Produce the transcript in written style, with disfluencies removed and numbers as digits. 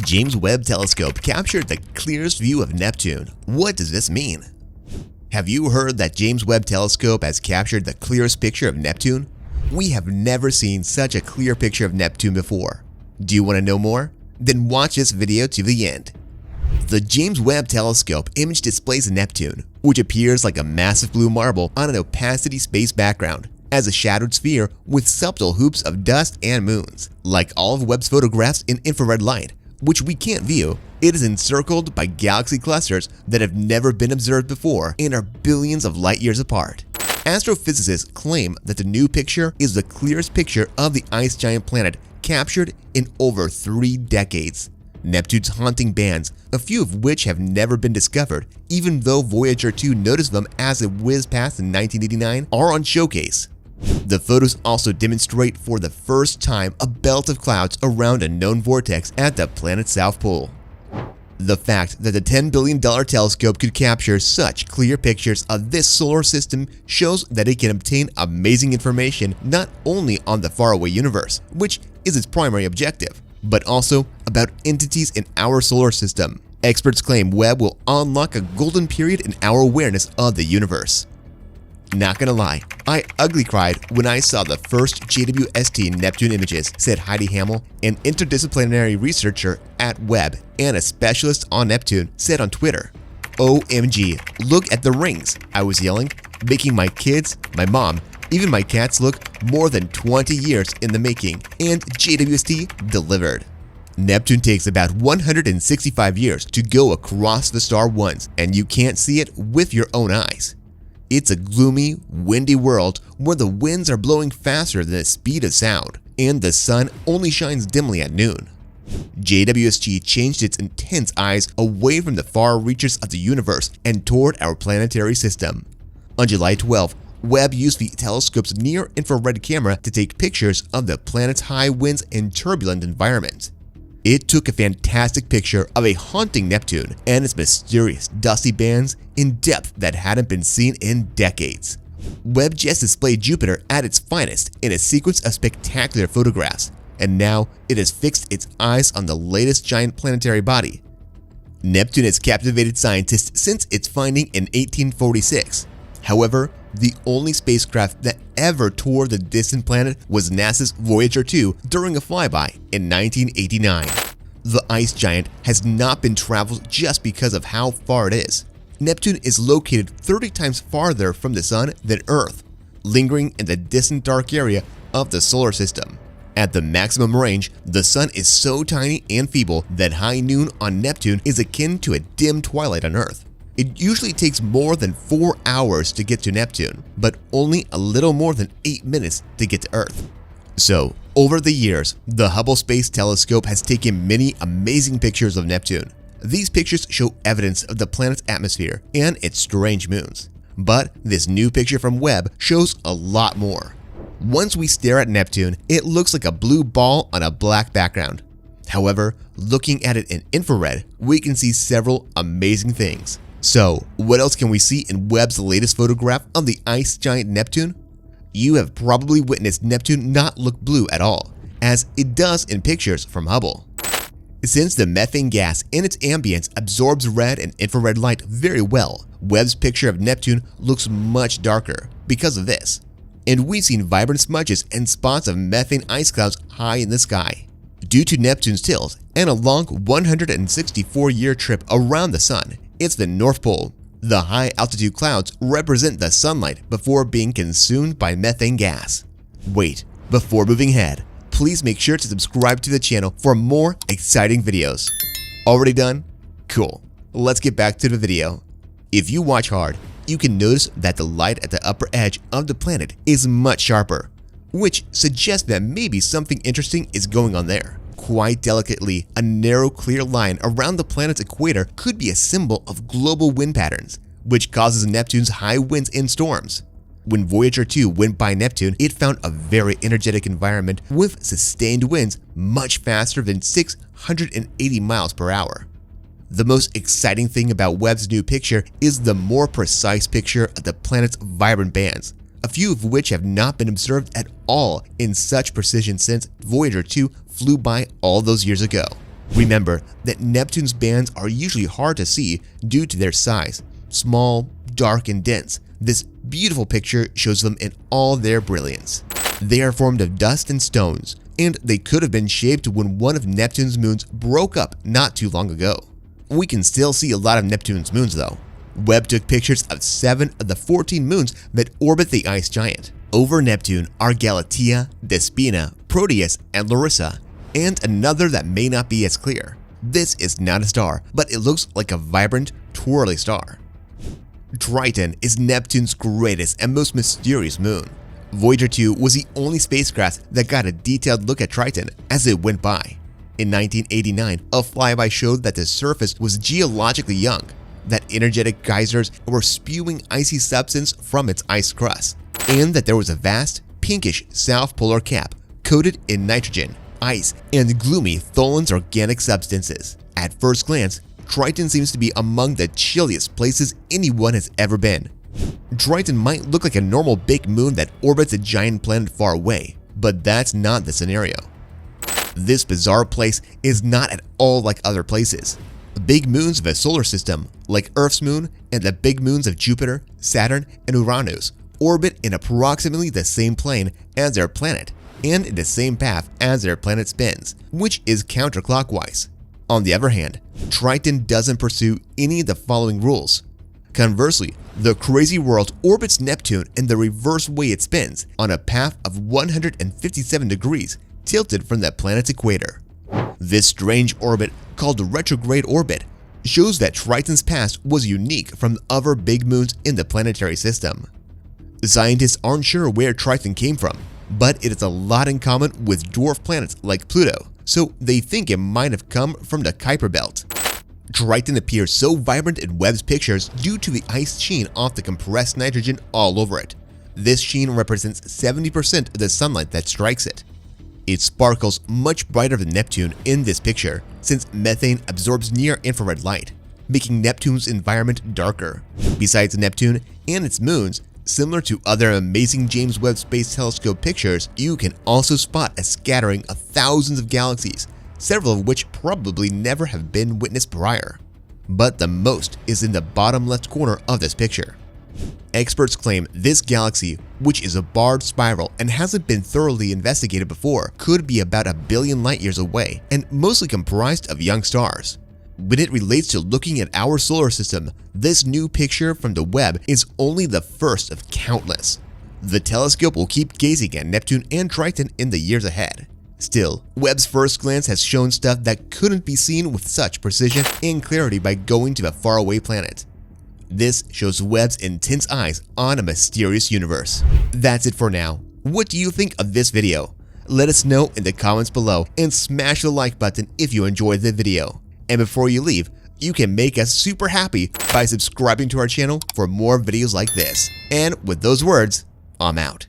James Webb Telescope captured the clearest view of Neptune. What does this mean? Have you heard that James Webb Telescope has captured the clearest picture of Neptune? We have never seen such a clear picture of Neptune before. Do you want to know more? Then watch this video to the end. The James Webb Telescope image displays Neptune, which appears like a massive blue marble on an opacity space background, as a shadowed sphere with subtle hoops of dust and moons. Like all of Webb's photographs in infrared light, which we can't view, it is encircled by galaxy clusters that have never been observed before and are billions of light years apart. Astrophysicists claim that the new picture is the clearest picture of the ice giant planet captured in over 3 decades. Neptune's haunting bands, a few of which have never been discovered, even though Voyager 2 noticed them as it whizzed past in 1989, are on showcase. The photos also demonstrate for the first time a belt of clouds around a known vortex at the planet's south pole. The fact that the $10 billion telescope could capture such clear pictures of this solar system shows that it can obtain amazing information not only on the faraway universe, which is its primary objective, but also about entities in our solar system. Experts claim Webb will unlock a golden period in our awareness of the universe. Not gonna lie, I ugly cried when I saw the first JWST Neptune images, said Heidi Hamill, an interdisciplinary researcher at Webb and a specialist on Neptune, said on Twitter. OMG, look at the rings, I was yelling, making my kids, my mom, even my cats look more than 20 years in the making, and JWST delivered. Neptune takes about 165 years to go across the star once, and you can't see it with your own eyes. It's a gloomy, windy world where the winds are blowing faster than the speed of sound, and the sun only shines dimly at noon. JWST changed its intense eyes away from the far reaches of the universe and toward our planetary system. On July 12, Webb used the telescope's near-infrared camera to take pictures of the planet's high winds and turbulent environment. It took a fantastic picture of a haunting Neptune and its mysterious dusty bands in depth that hadn't been seen in decades. Webb just displayed Jupiter at its finest in a sequence of spectacular photographs, and now it has fixed its eyes on the latest giant planetary body. Neptune has captivated scientists since its finding in 1846. However, the only spacecraft that ever toured the distant planet was NASA's Voyager 2 during a flyby in 1989. The ice giant has not been traveled just because of how far it is. Neptune is located 30 times farther from the Sun than Earth, lingering in the distant dark area of the solar system. At the maximum range, the Sun is so tiny and feeble that high noon on Neptune is akin to a dim twilight on Earth. It usually takes more than 4 hours to get to Neptune, but only a little more than 8 minutes to get to Earth. So, over the years, the Hubble Space Telescope has taken many amazing pictures of Neptune. These pictures show evidence of the planet's atmosphere and its strange moons. But this new picture from Webb shows a lot more. Once we stare at Neptune, it looks like a blue ball on a black background. However, looking at it in infrared, we can see several amazing things. So, what else can we see in Webb's latest photograph of the ice giant Neptune? You have probably witnessed Neptune not look blue at all, as it does in pictures from Hubble. Since the methane gas in its ambience absorbs red and infrared light very well, Webb's picture of Neptune looks much darker because of this. And we've seen vibrant smudges and spots of methane ice clouds high in the sky. Due to Neptune's tilt and a long 164-year trip around the Sun, it's the North Pole. The high-altitude clouds represent the sunlight before being consumed by methane gas. Wait, before moving ahead, please make sure to subscribe to the channel for more exciting videos. Already done? Cool. Let's get back to the video. If you watch hard, you can notice that the light at the upper edge of the planet is much sharper, which suggests that maybe something interesting is going on there. Quite delicately, a narrow clear line around the planet's equator could be a symbol of global wind patterns, which causes Neptune's high winds and storms. When Voyager 2 went by Neptune, it found a very energetic environment with sustained winds much faster than 680 miles per hour. The most exciting thing about Webb's new picture is the more precise picture of the planet's vibrant bands, a few of which have not been observed at all in such precision since Voyager 2 flew by all those years ago. Remember that Neptune's bands are usually hard to see due to their size, small, dark, and dense. This beautiful picture shows them in all their brilliance. They are formed of dust and stones, and they could have been shaped when one of Neptune's moons broke up not too long ago. We can still see a lot of Neptune's moons though. Webb took pictures of 7 of the 14 moons that orbit the ice giant. Over Neptune are Galatea, Despina, Proteus, and Larissa, and another that may not be as clear. This is not a star, but it looks like a vibrant, twirly star. Triton is Neptune's greatest and most mysterious moon. Voyager 2 was the only spacecraft that got a detailed look at Triton as it went by. In 1989, a flyby showed that the surface was geologically young, that energetic geysers were spewing icy substance from its ice crust, and that there was a vast, pinkish south polar cap coated in nitrogen, ice, and gloomy Tholen's organic substances. At first glance, Triton seems to be among the chilliest places anyone has ever been. Triton might look like a normal big moon that orbits a giant planet far away, but that's not the scenario. This bizarre place is not at all like other places. The big moons of a solar system, like Earth's moon and the big moons of Jupiter, Saturn, and Uranus, orbit in approximately the same plane as their planet and in the same path as their planet spins, which is counterclockwise. On the other hand, Triton doesn't pursue any of the following rules. Conversely, the crazy world orbits Neptune in the reverse way it spins, on a path of 157 degrees, tilted from the planet's equator. This strange orbit, called the retrograde orbit, shows that Triton's past was unique from other big moons in the planetary system. Scientists aren't sure where Triton came from, but it has a lot in common with dwarf planets like Pluto, so they think it might have come from the Kuiper Belt. Triton appears so vibrant in Webb's pictures due to the ice sheen off the compressed nitrogen all over it. This sheen represents 70% of the sunlight that strikes it. It sparkles much brighter than Neptune in this picture, since methane absorbs near-infrared light, making Neptune's environment darker. Besides Neptune and its moons, similar to other amazing James Webb Space Telescope pictures, you can also spot a scattering of thousands of galaxies, several of which probably never have been witnessed prior. But the most is in the bottom left corner of this picture. Experts claim this galaxy, which is a barred spiral and hasn't been thoroughly investigated before, could be about 1 billion light-years away and mostly comprised of young stars. When it relates to looking at our solar system, this new picture from the Webb is only the first of countless. The telescope will keep gazing at Neptune and Triton in the years ahead. Still, Webb's first glance has shown stuff that couldn't be seen with such precision and clarity by going to a faraway planet. This shows Webb's intense eyes on a mysterious universe. That's it for now. What do you think of this video? Let us know in the comments below and smash the like button if you enjoyed the video. And before you leave, you can make us super happy by subscribing to our channel for more videos like this. And with those words, I'm out.